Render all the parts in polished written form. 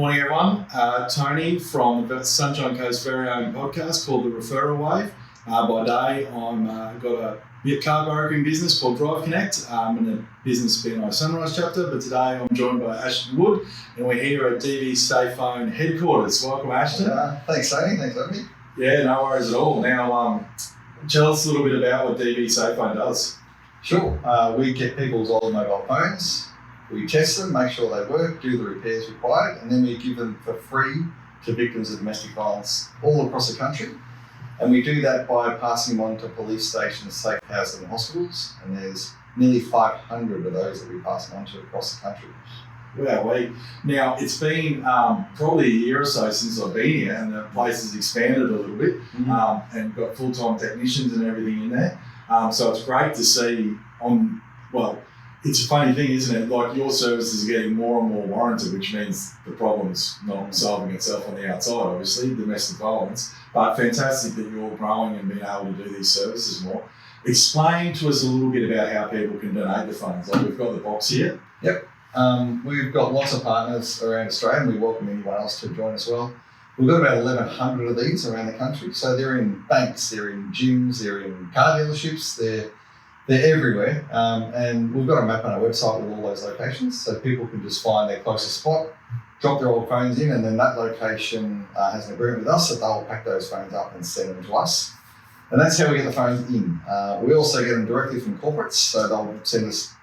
Morning, everyone. Tony from the Sunshine Coast's very own podcast called the Referral Wave. By day, I'm got a car brokering business called Drive Connect. I'm in a business BNI Sunrise chapter, but today I'm joined by Ashton Wood, and we're here at DV Safe Phone headquarters. Welcome, Ashton. Thanks, Tony. Thanks for having me. Yeah, no worries at all. Now, tell us a little bit about what DV Safe Phone does. Sure. We get people's old mobile phones. We test them, make sure they work, do the repairs required, and then we give them for free to victims of domestic violence all across the country. And we do that by passing them on to police stations, safe houses and hospitals. And there's nearly 500 of those that we pass them on to across the country. Wow, now it's been probably a year or so since I've been here, and the place has expanded a little bit, and got full-time technicians and everything in there. So it's great to see it's a funny thing, isn't it? Like, your services are getting more and more warranted, which means the problem's not solving itself on the outside, obviously, domestic violence. But fantastic that you're growing and being able to do these services more. Explain to us a little bit about how people can donate the funds. Like, we've got the box here. Yep. We've got lots of partners around Australia, and we welcome anyone else to join as well. We've got about 1,100 of these around the country. So they're in banks, they're in gyms, they're in car dealerships, they're everywhere, and we've got a map on our website with all those locations, so people can just find their closest spot, drop their old phones in, and then that location has an agreement with us that they'll pack those phones up and send them to us. And that's how we get the phones in. We also get them directly from corporates, so they'll send us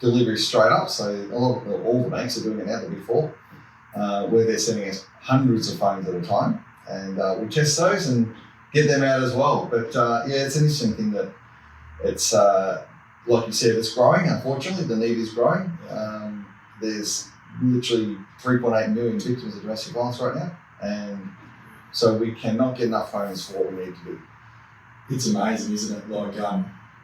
deliveries straight up. So all the banks are doing it now than before, where they're sending us hundreds of phones at a time, and we test those and get them out as well. But it's an interesting thing that it's, like you said, it's growing. Unfortunately, the need is growing. There's literally 3.8 million victims of domestic violence right now, and so we cannot get enough phones for what we need to do. It's amazing, isn't it? Like,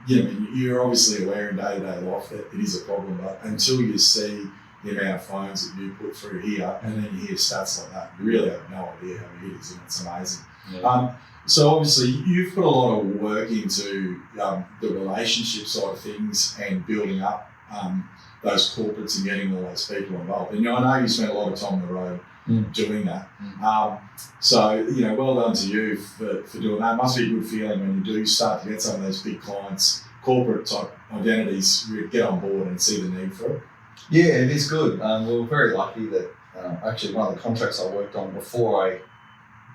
you're obviously aware in day-to-day life that it is a problem, but until you see the amount of phones that you put through here, and then you hear stats like that, you really have no idea how it is, and it's amazing. Yeah. So obviously you've put a lot of work into the relationship side of things and building up those corporates and getting all those people involved. And I know you spent a lot of time on the road doing that. So well done to you for doing that. It must be a good feeling when you do start to get some of those big clients, corporate type identities, get on board and see the need for it. Yeah, it is good. We were very lucky that actually one of the contracts I worked on before I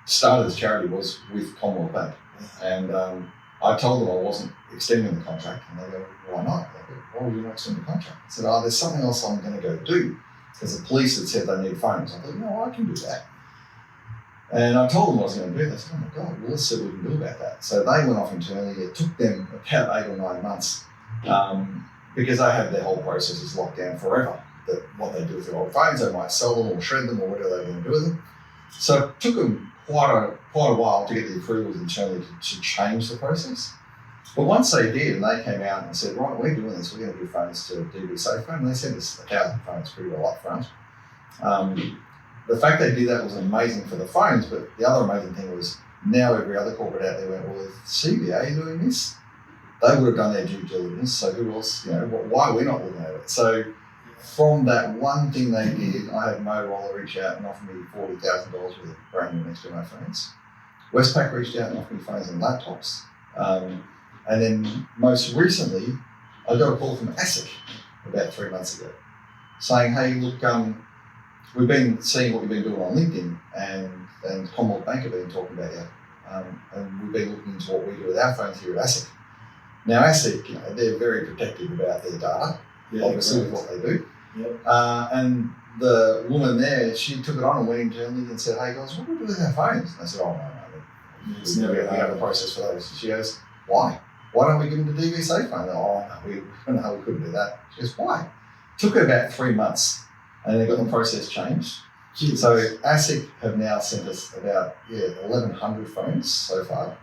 started this charity was with Commonwealth Bank, and I told them I wasn't extending the contract, and they go, "Why not?" I go, "Why would you not extend the contract?" I said, "There's something else I'm going to go do, because the police had said they need phones." I thought, "No, I can do that." And I told them I was going to do that. They said, "Oh my God, well, let's see what we can do about that." So they went off internally. It took them about 8 or 9 months, because they have their whole processes locked down forever. That what they do with their old phones, they might sell them or shred them or whatever they're going to do with them. So it took them quite a while to get the approvals internally to change the process. But once they did, and they came out and said, "Right, we're doing this, we're going to give phones to DV Safe Phone," and they sent us 1,000 phones pretty well up front. The fact they did that was amazing for the phones, but the other amazing thing was now every other corporate out there went, "Well, if CBA are doing this, they would have done their due diligence, so who else, why are we not looking at it?" So from that one thing they did, I had Motorola reach out and offer me $40,000 worth of brand new next generation phones. Westpac reached out and offered me phones and laptops. And then most recently, I got a call from ASIC about 3 months ago saying, "Hey, look, we've been seeing what you've been doing on LinkedIn, and Commonwealth Bank have been talking about you. And we've been looking into what we do with our phones here at ASIC." Now, ASIC, they're very protective about their data. Yeah, obviously with what they do. Yep. And the woman there, she took it on and went internally and said, "Hey guys, what do we do with our phones?" And I said, "Oh no, we have a process for those." And she goes, "Why? Why don't we give them to DV Safe Phone?" "Oh no, we couldn't do that." She goes, "Why?" Took her about 3 months, and they got the process changed. Jeez. So ASIC have now sent us about 1,100 phones so far.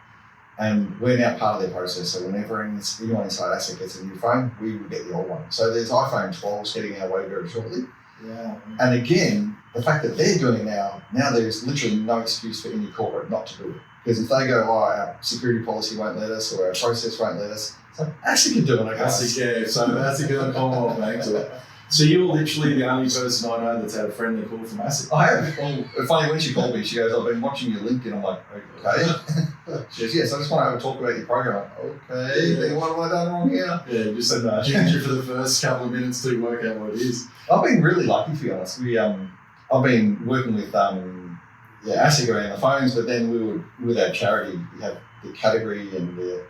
And we're now part of their process. So whenever anyone inside ASIC gets a new phone, we will get the old one. So there's iPhone 12s heading our way very shortly. Yeah. And again, the fact that they're doing it now there's literally no excuse for any corporate not to do it. Because if they go, our security policy won't let us, or our process won't let us, so ASIC are doing it. ASIC, so ASIC and Commonwealth Bank do it. So you're literally the only person I know that's had a friendly call from ASIC. I have. Well, funny, when she called me, she goes, I've been watching your LinkedIn. I'm like, okay. She goes, yes, I just want to have a talk about your program. I'm like, okay, then what have I done wrong here? Yeah, just ginger for the first couple of minutes to work out what it is. I've been really lucky, to be honest. I've been working with ASIC around the phones, but then we would, with our charity, we have the category and the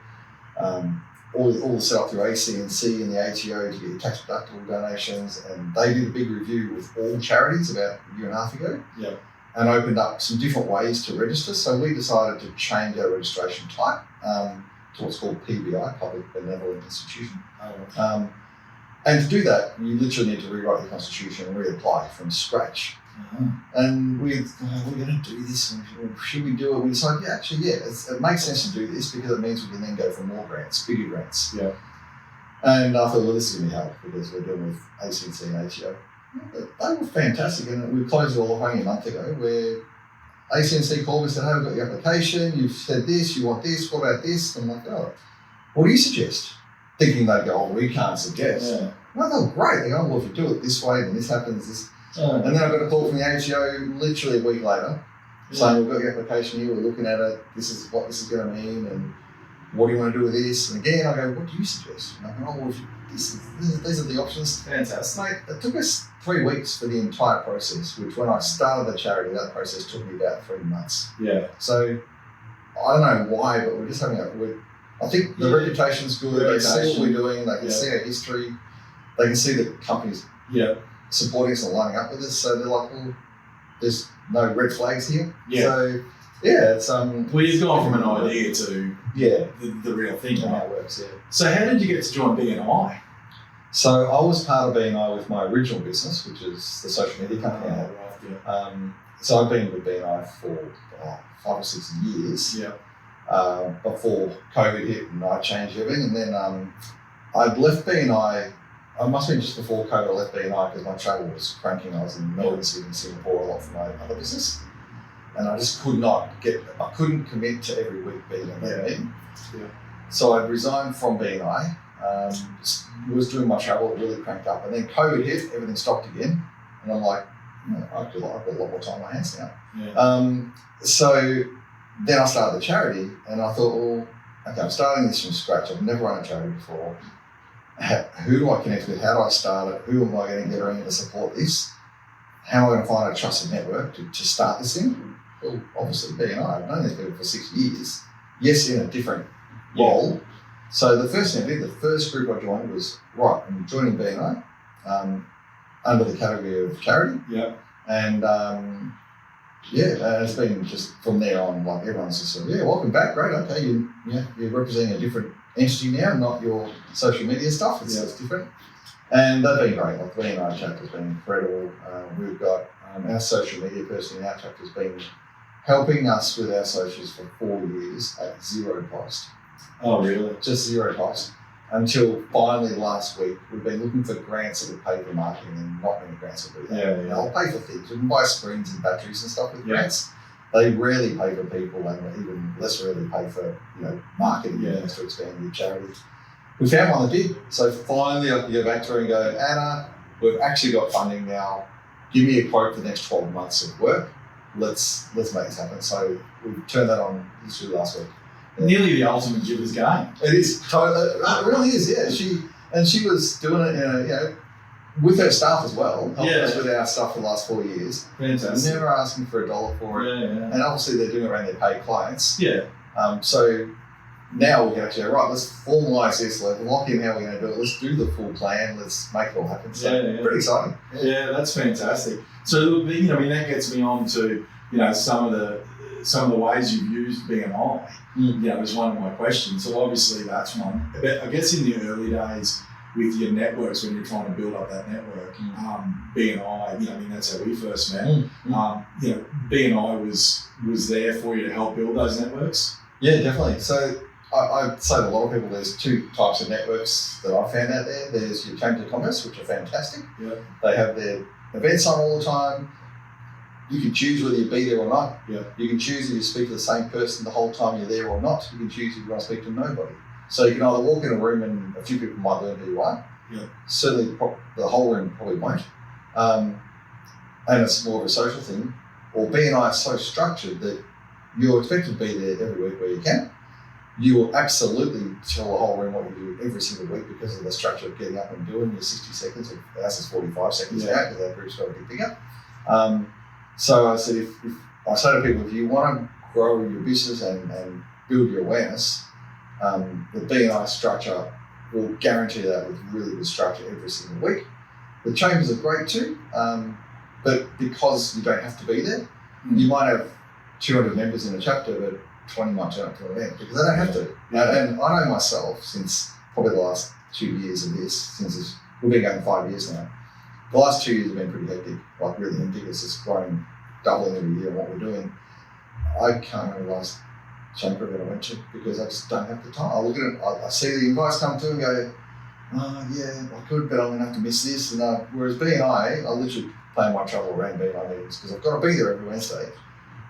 all set up through ACNC and the ATO to get tax deductible donations, and they did a big review with all charities about a year and a half ago. Yeah. And opened up some different ways to register. So we decided to change our registration type to what's called PBI, Public Benevolent Institution. And to do that, you literally need to rewrite the constitution and reapply from scratch. And we're going to do this, should we do it? We decided, it makes sense to do this because it means we can then go for more grants, bigger grants. Yeah. And I thought, well, this is going to be hard because we're dealing with ACNC and ATO. They were fantastic, and we closed it all off only a month ago, where ACNC called me and said, hey, we've got your application, you've said this, you want this, what about this? And I'm like, oh, what do you suggest? Thinking they'd go, oh, we can't suggest. Yeah. And I thought, great. They go, well, if you do it this way, then this happens, this. And then I got a call from the ATO literally a week later saying, we've got your application here, we're looking at it, this is what this is going to mean, and what do you want to do with this? And again, I go, what do you suggest? And I go, oh, well, these are the options. Fantastic. Mate, it took us 3 weeks for the entire process, which when I started the charity, that process took me about 3 months. Yeah. So I don't know why, but we're just having I think the reputation's good. They see what we're doing. They can see our history. They can see the companies supporting us and lining up with us. So they're like, well, there's no red flags here. Yeah. So it's well, you've gone from an idea to the real thing. How it works. Yeah. So how did you get to join BNI? So I was part of BNI with my original business, which is the social media company. So I've been with BNI for 5 or 6 years. Yeah. Before COVID hit and I changed everything, and then I'd left BNI. I must have been just before COVID. I left BNI because my travel was cranking. I was in Melbourne, Singapore a lot for my other business, and I just I couldn't commit to every week being in that meeting. Yeah. So I resigned from BNI. Was doing my travel, it really cranked up, and then COVID hit, everything stopped again, and I'm like, I've got a lot more time on my hands now. Yeah. So then I started the charity, and I thought, well, okay, I'm starting this from scratch. I've never run a charity before. Who do I connect with? How do I start it? Who am I going to get around to support this? How am I going to find a trusted network to start this in? Well, obviously BNI. I've known these people for 6 years. Yes, in a different role. So the first thing I did, the first group I joined was, right, I'm joining BNI under the category of charity. Yeah. And it's been just from there on, like everyone's just said, welcome back, great, okay, you're representing a different entity now, not your social media stuff, it's different. And they've been great, like the BNI chapter has been incredible. We've got our social media person in our chapter has been helping us with our socials for 4 years at zero cost. Oh, really? Just zero cost. Until finally last week, we've been looking for grants that would pay for marketing, and not many grants will do that. Yeah. They'll pay for things. We can buy screens and batteries and stuff with grants. They rarely pay for people, and even less rarely pay for marketing to expand your charity. We found one that did. So finally I can go back to her and go, Anna, we've actually got funding now. Give me a quote for the next 12 months of work. Let's make this happen. So we turned that on literally last week. Nearly the ultimate giver's game. It is totally. It really is. Yeah. She was doing it, with her staff as well. Helping us with our stuff for the last 4 years. Fantastic. Never asking for $1 for it. Yeah. And obviously they're doing it around their paid clients. Yeah. So now we can actually go, right, let's formalise this. Let's lock in how we're going to do it. Let's do the full plan. Let's make it all happen. So pretty exciting. Yeah, that's fantastic. So look, that gets me on to some of the ways you've used BNI. Was one of my questions. So obviously that's one. But I guess in the early days with your networks, when you're trying to build up that network, BNI, that's how we first met. BNI was there for you to help build those networks. Yeah, definitely. So I'd say to a lot of people, there's 2 types of networks that I found out there. There's your Chamber of Commerce, which are fantastic. Yeah. They have their events on all the time. You can choose whether you be there or not. Yeah. You can choose if you speak to the same person the whole time you're there or not. You can choose if you want to speak to nobody. So you can either walk in a room and a few people might learn who you are, Yeah. Certainly, the whole room probably won't. And it's more of a social thing. Or BNI is so structured that you're expected to be there every week where you can. You will absolutely tell the whole room what you do every single week because of the structure of getting up and doing your 60 seconds, or ours is 45 seconds out because our group's got to be bigger. So I said, if I say to people, if you want to grow your business and build your awareness, the BNI structure will guarantee that with really good structure every single week. The chambers are great too, but because you don't have to be there, you might have 200 members in a chapter, but 20 might turn up to an event because they don't have to. And I know myself since probably the last 2 years of this, we've been going 5 years now. The last 2 years have been pretty hectic, like really hectic. It's just growing, doubling every year what we're doing. I can't remember the last chamber that I went to because I just don't have the time. I look at it, I see the invites come through and go, oh yeah, I could, but I'm going to have to miss this. And whereas BNI, I literally plan my travel around BNI meetings because I've got to be there every Wednesday.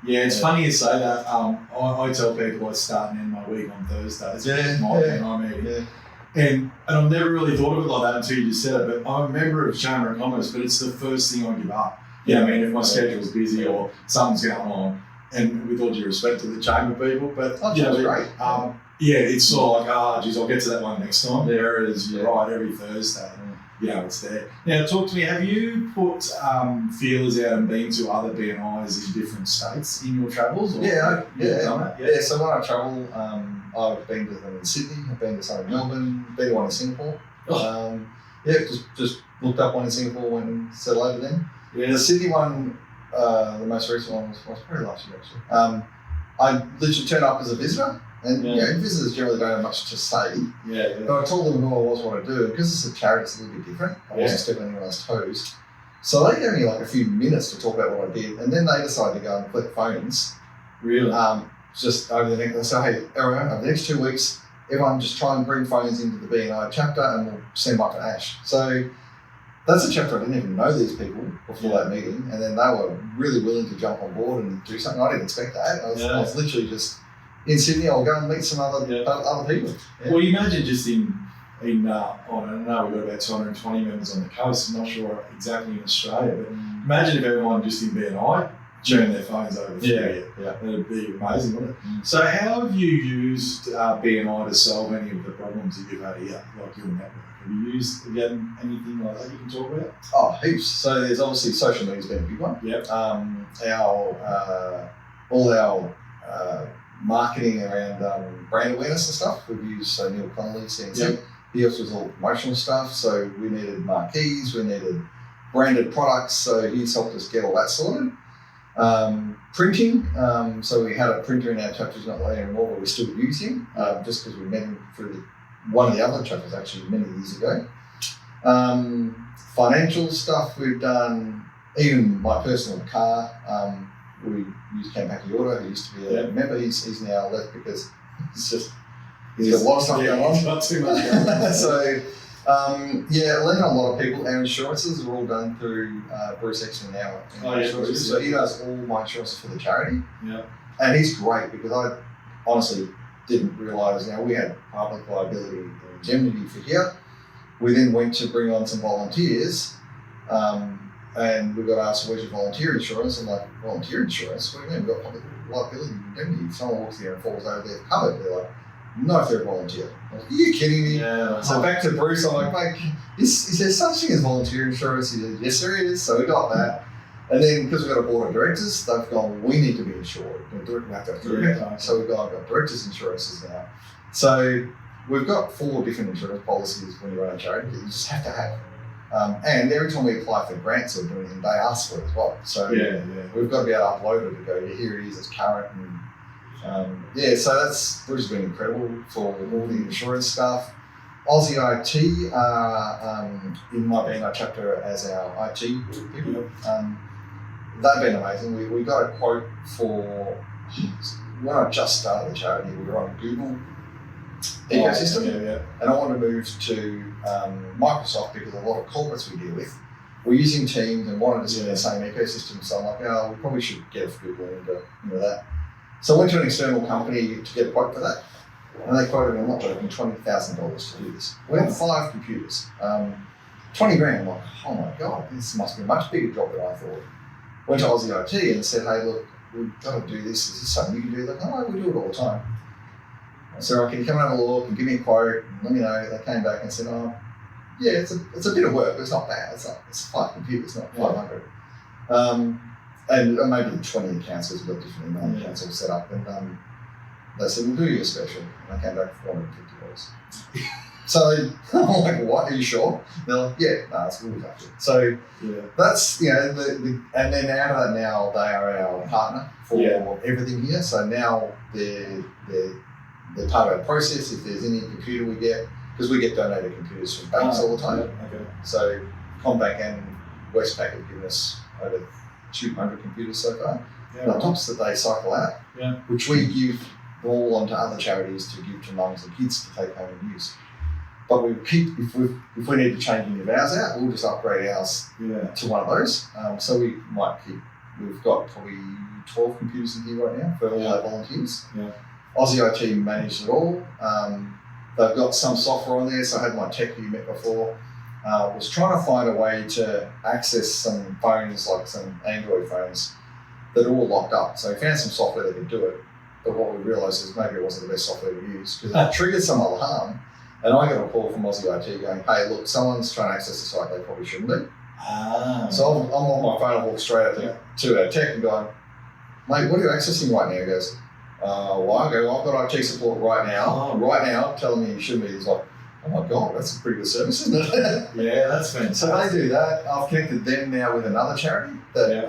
Yeah, it's funny you say that. I tell people I start and end my week on Thursdays. It's my BNI meeting. Yeah. And I've never really thought of it like that until you just said it, but I'm a member of Chamber of Commerce, but it's the first thing I give up. Yeah, I mean, if my schedule's busy or something's going on, and with all due respect to the Chamber people, but great. It's sort of like, geez, I'll get to that one next time. There it is, you're right, every Thursday. It's there. Now, talk to me, have you put feelers out and been to other BNIs in different states in your travels? Or Yeah. So when I travel, I've been to them in Sydney, I've been to some in Melbourne, been to one in Singapore. Just looked up one in Singapore, went and settled over then. Yeah. The Sydney one, the most recent one was probably last year actually. I literally turned up as a visitor, and visitors generally don't have much to say. But I told them who I was, what I do, and because it's a charity, it's a little bit different. I wasn't stepping on anyone's toes. So they gave me like a few minutes to talk about what I did, and then they decided to go and collect phones. Really? Just over the next, they say, hey, everyone, over the next 2 weeks, everyone just try and bring phones into the BNI chapter and we'll send them up to Ash. So that's a chapter I didn't even know these people before that meeting, and then they were really willing to jump on board and do something. I didn't expect that. I was literally just in Sydney. I'll go and meet some other people. Yeah. Well, you imagine just in I don't know, we've got about 220 members on the coast. I'm not sure exactly in Australia, but imagine if everyone just in BNI turned their phones over to you. That'd be amazing, wouldn't it? So how have you used BNI to solve any of the problems that you've had here, like your network? Have you had anything like that you can talk about? Oh, heaps. So there's obviously social media's been a big one. Yep. All our marketing around brand awareness and stuff, we've used Neil Connolly, CNC. Yep. He helps with all promotional stuff. So we needed marquees, we needed branded products. So he's helped us get all that sorted. Printing. So we had a printer in our chapters, not there anymore, but we're still using just because we met him through one of the other chapters actually many years ago. Financial stuff we've done, even my personal car. We used Cam Pacchiotto, who used to be a member. He's now left because he's got a lot of stuff going on. Not too much going on. So, lending a lot of people. Our insurances are all done through Bruce Exton now. So he does all my insurances for the charity. Yeah. And he's great because I honestly didn't realise. Now we had public liability and indemnity for here. We then went to bring on some volunteers. And we got asked, where's your volunteer insurance? I'm like, volunteer insurance? What do you mean? We've got public liability and indemnity. If someone walks here and falls over, they're covered. They're like, no, if they're a volunteer. I'm like, are you kidding me? Yeah. So back to Bruce, I'm like, mate, is there such thing as volunteer insurance? He said, yes, there is. So we got that. And then because we've got a board of directors, they've gone, we need to be insured. We have to have director. So we've got directors' insurances now. So we've got 4 different insurance policies when you run a charity that you just have to have. And every time we apply for grants or do anything, they ask for it as well. So we've got to be able to upload it to go, here it is, it's current. And so that's Bruce has been incredible for all the insurance stuff. Aussie IT in my BNI chapter as our IT people. They've been amazing. We got a quote for, when I just started the charity, we were on Google ecosystem, and I wanted to move to Microsoft because a lot of corporates we deal with were using Teams and wanted to see the same ecosystem. So I'm like, we probably should get Google into that. So I went to an external company to get a quote for that. And they quoted me, I'm not joking, $20,000 to do this. We had 5 computers, 20 grand. I'm like, oh my God, this must be a much bigger job than I thought. Went to Aussie IT and said, hey, look, we've got to do this. Is this something you can do? Like, oh, we do it all the time. I said, can you come and have a look and give me a quote and let me know? They came back and said, oh, yeah, it's a bit of work, but it's not bad. It's 5 computers, not 500. And maybe the 20 accounts was a bit different than the accounts all set up. And they said, we'll do you a special. And I came back for $450. So I'm like, what? Are you sure? They're like, yeah, no, it's really tough. So that's, and then out of that now, they are our partner for everything here. So now they're part of our process. If there's any computer we get, because we get donated computers from banks all the time. Okay. So CommBank and Westpac have given us over 200 computers so far. Laptops that they cycle out, which we give all onto other charities to give to mums and kids to take home and use. But we keep, if we need to change any of ours out, we'll just upgrade ours to one of those. So we might keep, we've got probably 12 computers in here right now for all our volunteers. Aussie IT manage it all. They've got some software on there, so I had my tech you met before. Was trying to find a way to access some phones, like some Android phones, that are all locked up. So we found some software that could do it, but what we realised is maybe it wasn't the best software to use because it triggered some alarm. And I got a call from Aussie IT going, hey, look, someone's trying to access the site they probably shouldn't do. So I'm on my phone, I walk straight out to our tech and going, mate, what are you accessing right now? He goes, well, I go, I've got IT support right now, telling me you shouldn't be. He's like, oh my God, that's a pretty good service, isn't it? Yeah, that's fantastic. So they do that. I've connected them now with another charity, that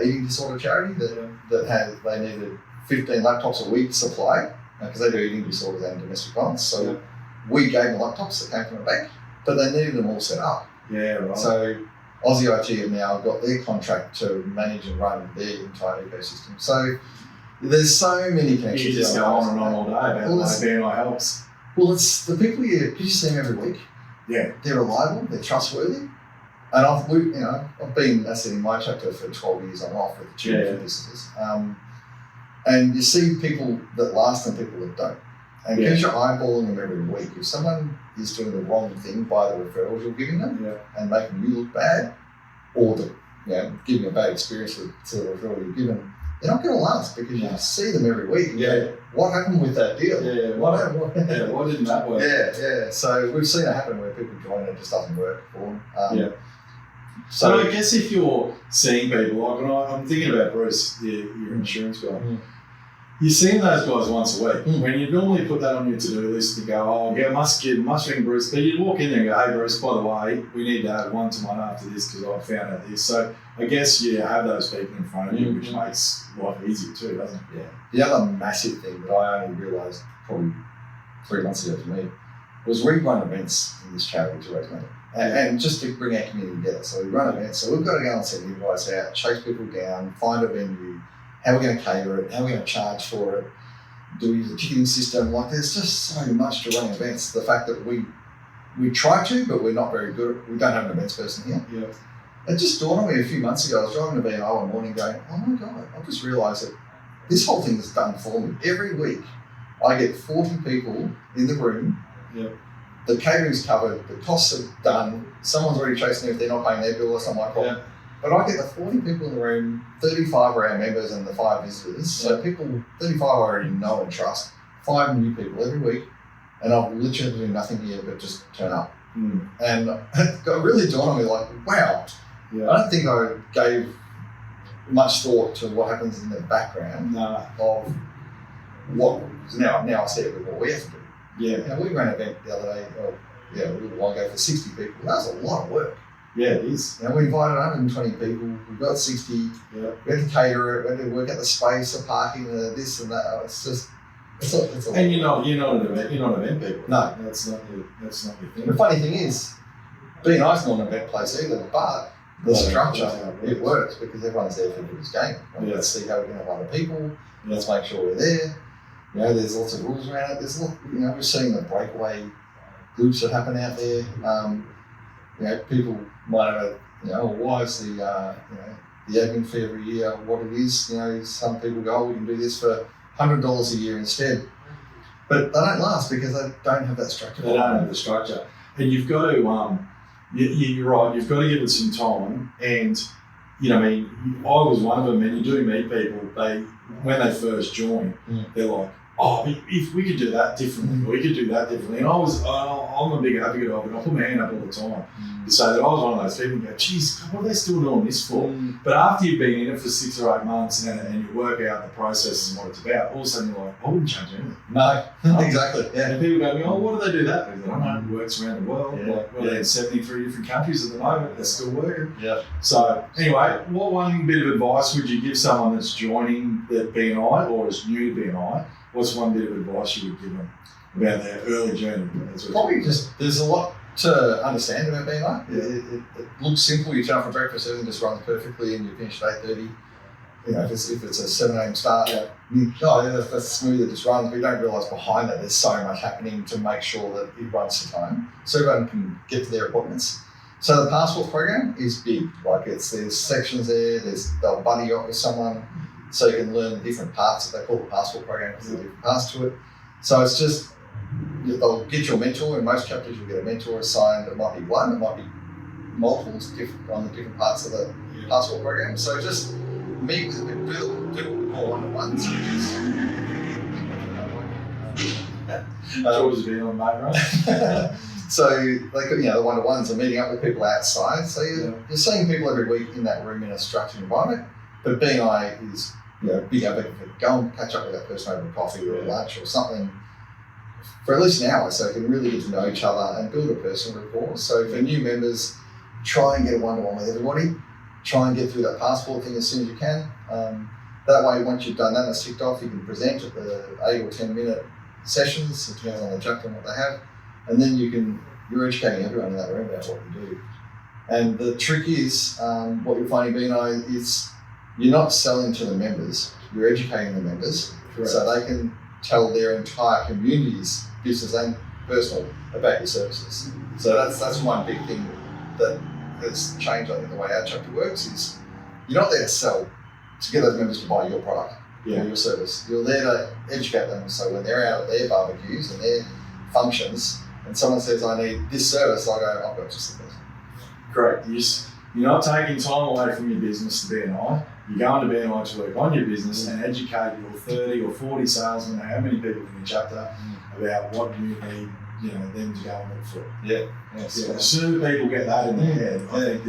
eating disorder charity, they needed 15 laptops a week supply, because they do eating disorders and domestic violence. So we gave them laptops that came from a bank, but they needed them all set up. So Aussie IT have now got their contract to manage and run their entire ecosystem. So there's so many connections. You just go on and on all day about how BNI helps. Well, it's the people you see them every week. They're reliable, they're trustworthy. And I've been, as I said, in my chapter for 12 years on off with the children businesses. And you see people that last and people that don't. And because you're eyeballing them every week, if someone is doing the wrong thing by the referrals you're giving them and making you look bad, or giving a bad experience to the referral you're given, they're not going to last because you see them every week. And go, what happened with that deal? Why didn't that work? So we've seen it happen where people join and it just doesn't work for them. So I guess if you're seeing people, like, and I'm thinking about Bruce, your insurance guy, you're seeing those guys once a week. When you normally put that on your to-do list and go, must ring Bruce. But you walk in there and go, hey Bruce, by the way, we need to have 1-to-1 after this because I found out this. So I guess you have those people in front of you, which makes life easier too, doesn't it? The other massive thing that I only realised probably 3 months ago for me was we run events in this charity to raise money. And just to bring our community together. So we run events, so we've got to go and send you guys out, chase people down, find a venue, how we're going to cater it, how we're going to charge for it, do we use a ticketing system? Like, there's just so much to running events. The fact that we try to, but we're not very good. We don't have an events person here. It just dawned on me a few months ago. I was driving to BNI one morning going, oh my God, I just realised that this whole thing is done for me. Every week, I get 40 people in the room. The catering's covered, the costs are done, someone's already chasing if they're not paying their bill or something like that. But I get the 40 people in the room, 35 are our members and the 5 visitors. So people, 35 I already know and trust, 5 new people every week, and I've literally doing nothing here but just turn up. And it got really dawned on me like, wow, I don't think I gave much thought to what happens in the background of what, now I see it with what we have to do. We ran an event the other day, a little while ago for 60 people. That was a lot of work. It is. We invited 120 people. We've got 60. We had to cater it. We had to work out the space, the parking, this and that. It's just, it's a and you're not an event people. No, that's not your thing. The funny thing is, BNI's not an event place either, but the structure it works because everyone's there for this game. Let's see how we're going to have other people. Let's make sure we're there. There's lots of rules around it. There's we're seeing the breakaway groups that happen out there. People might have why is the admin fee every year what it is? Some people go, we can do this for $100 a year instead. But they don't last because they don't have that structure. They don't have the structure. And you've got to, you're right, you've got to give it some time. And, you know, I mean, I was one of them, and you do meet people, when they first join, they're like, oh, if we could do that differently, or we could do that differently. And I'm a big advocate of it. I put my hand up all the time to say that I was one of those people who go, geez, what are they still doing this for? But after you've been in it for 6 or 8 months and you work out the processes and what it's about, all of a sudden you're like, I wouldn't change anything. No, exactly. Yeah. And people go, oh, what do they do that with? I don't know, it works around the world. They're in 73 different countries at the moment, they're still working. Yeah. So anyway, what one bit of advice would you give someone that's joining the BNI or is new to BNI? What's one bit of advice you would give them about their early journey? Probably just, there's a lot to understand about BNI. It looks simple. You turn up for breakfast, everything just runs perfectly, and you finish at 8:30. You know, if it's a 7 a.m. start, that's smooth. It just runs. We don't realise behind that there's so much happening to make sure that it runs to time, so everyone can get to their appointments. So the passport program is big. Like there's sections there. They'll buddy you up with someone, so you can learn the different parts that they call the passport program because there's different parts to it. So it's just, they'll get you a mentor. In most chapters, you'll get a mentor assigned. It might be one, it might be multiples on the different parts of the passport program. So just meet with people, do more one-to-ones. Always been on mate, right? So, the one-to-ones are meeting up with people outside. So you're seeing people every week in that room in a structured environment. But BNI is, big advocate for go and catch up with that person over coffee or lunch or something for at least an hour, so you can really get to know each other and build a personal rapport. So for new members, try and get a one-to-one with everybody. Try and get through that passport thing as soon as you can. That way, once you've done that and it's ticked off, you can present at the 8 or 10 minute sessions, it depends on the chapter and what they have, and then you're educating everyone in that room about what you do. And the trick is, what you're finding BNI is, you're not selling to the members, you're educating the members. Correct. So they can tell their entire communities, business and personal, about your services. So that's one big thing that has changed, I think, the way our chapter works is you're not there to sell, to get those members to buy your product or your service. You're there to educate them, so when they're out at their barbecues and their functions and someone says, I need this service, I go, I've got just the best. Correct. You're not taking time away from your business to BNI. You're going to BNI to work on your business and educate your 30 or 40 salesmen, or how many people in your chapter, about what you need, them to go and look for. Yeah. The sooner people get that in their head, I think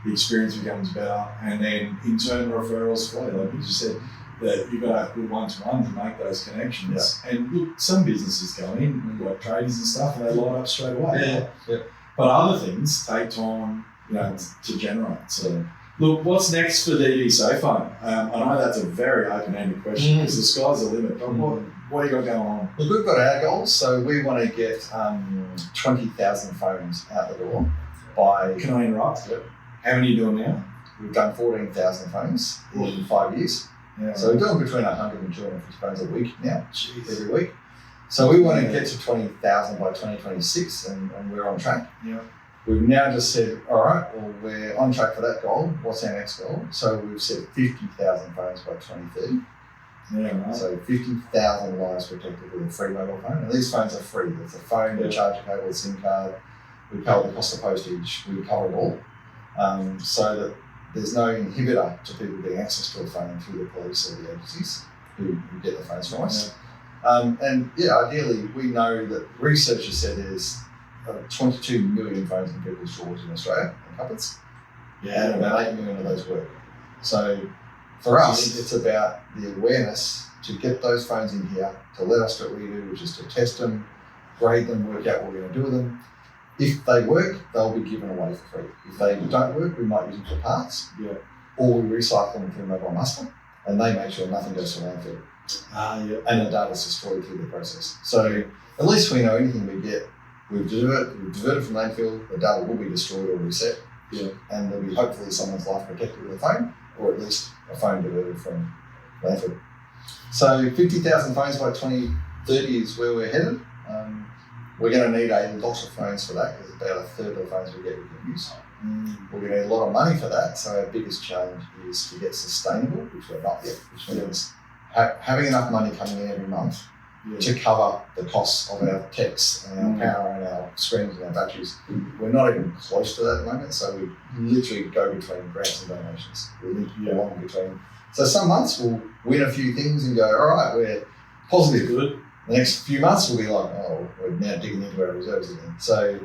the experience becomes better. And then in turn, referrals flow, like you just said, that you've got to have good one-to-one to make those connections. Yeah. And look, some businesses go in, like tradies and stuff, and they light up straight away. Yeah. But other things take time, to generate. So, look, what's next for DD SoFo? I know that's a very open-ended question because the sky's the limit. But what do you got going on? Look, we've got our goals. So we want to get 20,000 phones out the door by... Can I interrupt? Yep. How many are you doing now? We've done 14,000 phones in 5 years. Yeah. So we're doing between 100 and 250 phones a week now, every week. So we want to get to 20,000 by 2026 and we're on track. Yeah. We've now just said, all right, well, we're on track for that goal. What's our next goal? So we've said 50,000 phones by 2030. Yeah, right. So 50,000 lives protected with a free mobile phone. And these phones are free. There's a phone, the charger cable, the SIM card. We cover the cost of postage. We cover it all. So that there's no inhibitor to people getting access to a phone through the police or the agencies who get the phones from us. Ideally, we know that research has said there's 22 million phones in people's drawers in Australia and cupboards. And about 8 million of those work. So for us, it's about the awareness to get those phones in here, to let us do what we do, which is to test them, grade them, work out what we're going to do with them. If they work, they'll be given away for free. If they don't work, we might use them for parts, or we recycle them through mobile muster, and they make sure nothing goes to landfill. And the data's destroyed through the process. So at least we know anything we get, we've diverted from landfill, the data will be destroyed or reset, and there'll be hopefully someone's life protected with a phone, or at least a phone diverted from landfill. So 50,000 phones by 2030 is where we're headed. We're going to need a lot of phones for that because about a third of the phones we get we can use. We're going to need a lot of money for that, so our biggest challenge is to get sustainable, which we're not yet, which means having enough money coming in every month to cover the costs of our techs and our power and our screens and our batteries. We're not even close to that at the moment, so we literally go between grants and donations. We live along between. So some months we'll win a few things and go, all right, we're positive. Good. The next few months we'll be like, oh, we're now digging into our reserves again. So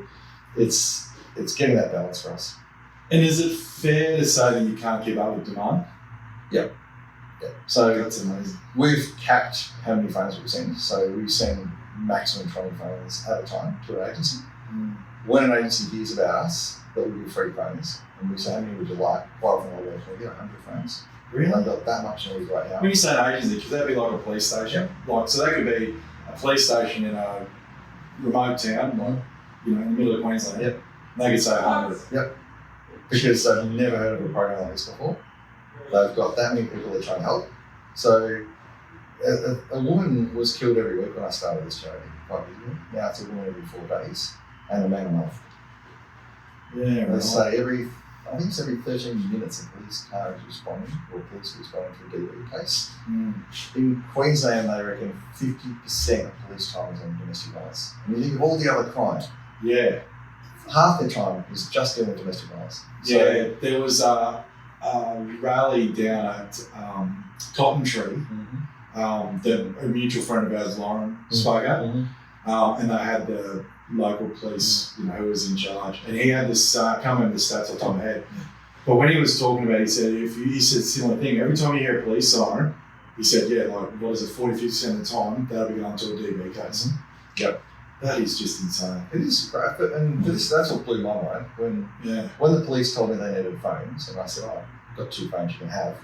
it's getting that balance for us. And is it fair to say that you can't keep up with demand? Yeah. So That's amazing. we've capped how many phones we send. So we send maximum 20 phones at a time to an agency. When an agency hears about us, that we do free phones, and we say, how many would you like? Quite often I'll go, we get 100 phones. Really? They've got that much noise right now. When you say an agency, could that be like a police station? Like, so that could be a police station in a remote town, like, in the middle of Queensland. Yep. And they could say 100. Because they've never heard of a program like this before. They've got that many people that try and help. So a woman was killed every week when I started this charity 5 years ago. Now it's a woman every 4 days and a man a month. Yeah, They right. say I think it's every 13 minutes a police car is responding, or police are responding to a DV case. In Queensland, they reckon 50% of police time is on domestic violence. And you think of all the other crime, Yeah. half their time is just dealing with domestic violence. Yeah, there was a rally down at Cotton Tree that a mutual friend of ours, Lauren, spoke at, and they had the local police, who was in charge, and he had this. I can't remember the stats off the top of my head, but when he was talking about it, he said similar thing. Every time you hear a police siren, he said, what is it, 40-50% of the time that'll be going to a DV case. Yep. That is just insane. It is great, and that's what blew my mind when the police told me they needed phones, and I said, "Oh, I've got 2 phones you can have."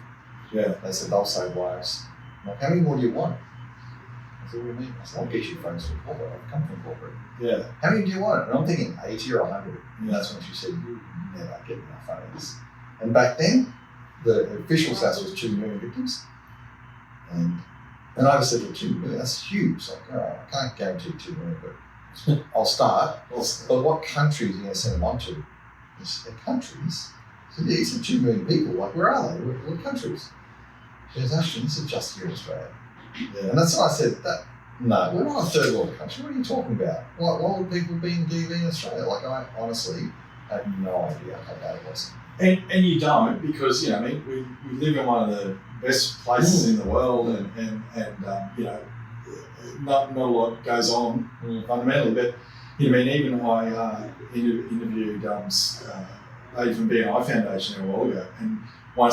Yeah. They said they'll save lives. I'm like, how many more do you want? I said, what do you mean? I said, I'll get you phones from corporate. I've come from corporate. Yeah. How many do you want? And I'm thinking 80 or 100. And that's when she said, you never get enough phones. And back then, the official stats was 2 million victims. And I just said, 2 million, that's huge. Like, all right, I can't guarantee 2 million, but I'll start. But what countries are you going to send them on to? He said, countries? I said, yeah, you said 2 million people. Like, where are they? What countries? She goes, Ashton, this is just here in Australia. Yeah. And that's why I said that. No, we're not a third world country. What are you talking about? Why would people be in DV in Australia? Like, I honestly had no idea how bad it was. And you don't, because we live in one of the best places in the world, and not a lot goes on fundamentally. But even I interviewed a lady from BNI Foundation a while ago, and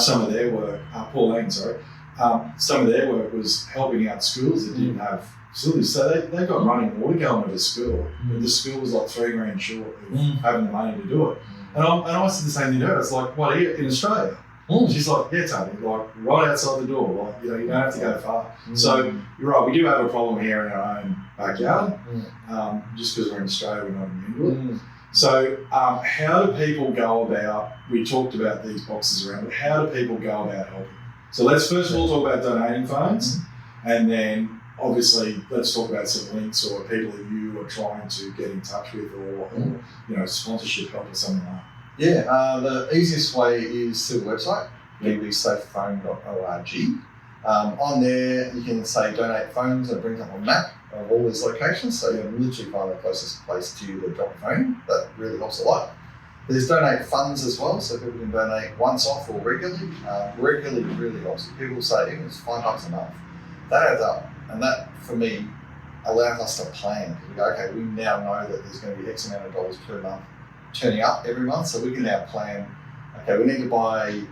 some of their work, Paul Lang, some of their work was helping out schools that didn't have facilities. So they got running water going to the school, but the school was like $3,000 short of having the money to do it. And I said the same thing to her. It's like, what, here in Australia? She's like, yeah, Tony, like right outside the door. Like, you don't have to go far. So you're right, we do have a problem here in our own backyard. Just because we're in Australia, we're not immune to it. So how do people go about, we talked about these boxes around, but how do people go about helping? So let's first of all talk about donating phones, and then obviously let's talk about some links or people that you are trying to get in touch with, or sponsorship help or something like that. Yeah, the easiest way is through the website, dvsafephone.org. On there, you can say donate phones, and it brings up a map of all these locations, so you can literally find the closest place to you to drop a phone. That really helps a lot. There's donate funds as well, so people can donate once off or regularly. Regularly really helps. People say even it's $5 a month. That adds up, and that for me allows us to plan. We go, okay, we now know that there's going to be X amount of dollars per month turning up every month, so we can now plan. Okay, we need to buy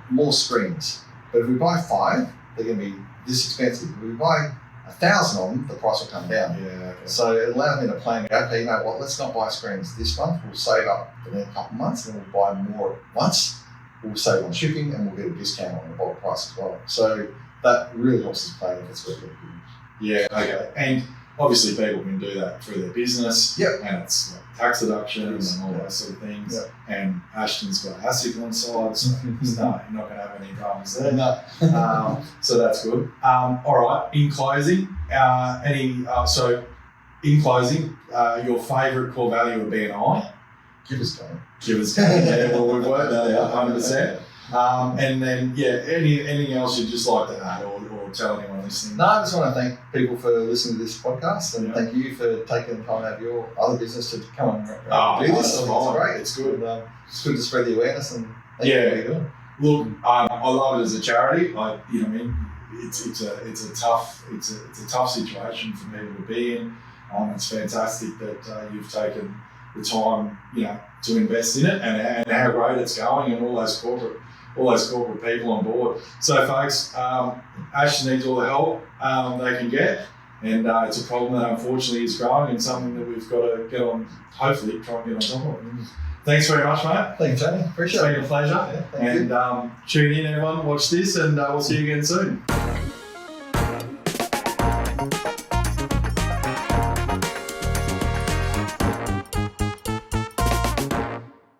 more screens, but if we buy 5, they're going to be this expensive. If we buy 1,000 of them, the price will come down. Yeah. Okay. So it allows me to plan, okay, you know what, let's not buy screens this month, we'll save up for the next couple of months, and then we'll buy more at once, we'll save on shipping, and we'll get a discount on the bulk price as well. So that really helps us plan if it's worth it. Yeah, okay. And obviously people can do that through their business. Yep. And it's like tax deductions and all those sort of things. Yep. And Ashton's got ASIC on side, so no, you're not going to have any dramas there. No. So that's good. All right, in closing, your favourite core value of BNI? Give us going. Give us going. Yeah, well, we've worked that out 100%. And then, anything else you'd just like to add or or tell anyone listening? No, I just want to thank people for listening to this podcast, and Yeah. thank you for taking the time out of your other business to come and do this. That's I think it's fine. great. It's good. And, it's good to spread the awareness, and thank you for what you're doing. Look, I love it as a charity. You know what I mean? It's a tough situation for people to be in. It's fantastic that you've taken the time, you know, to invest in it, and how great it's going, and all those corporate people on board. So, folks, Ashton needs all the help they can get, and it's a problem that unfortunately is growing, and something that we've got to get on. Hopefully, try and get on top of. Thanks very much, mate. Thank you, Tony. Appreciate It's it. been a pleasure. Yeah, thank you. And tune in, everyone. Watch this, and we'll see you again soon.